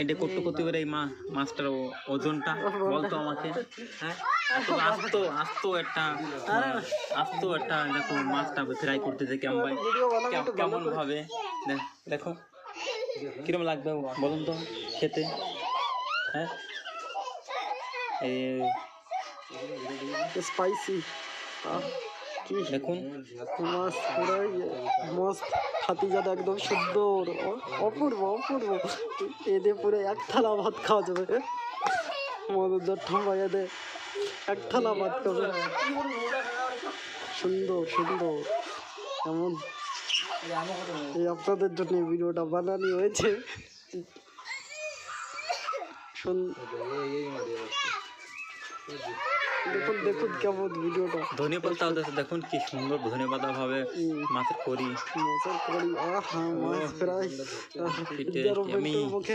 এটা করতে করতে করে এই মাছটার ওজনটা বলতো আমাকে। হ্যাঁ, আস্ত একটা দেখো মাছটা ফ্রাই করতেছে কেমন ভাবে। দেখো কিরকম লাগবে বলুন তো খেতে। হ্যাঁ, স্পাইসি কি দেখুন মাছ পুরাই মাছ খাতি যাতে একদম সুন্দর অপূর্ব অপূর্ব। এদের পুরো এক থালা ভাত খাওয়া যাবে। মধুর ঠাম্বাই এদের এক থালা ভাত খাবে। সুন্দর সুন্দর এমন এই আপনাদের জন্য ভিডিওটা বানানো হয়েছে। দেখুন দেখুন কেমন ভিডিওটা। ধনে পাতা দেখুন কি সুন্দর ধনে পাতা ভাবে মাছের করি আহা মাছ প্রায় মুখে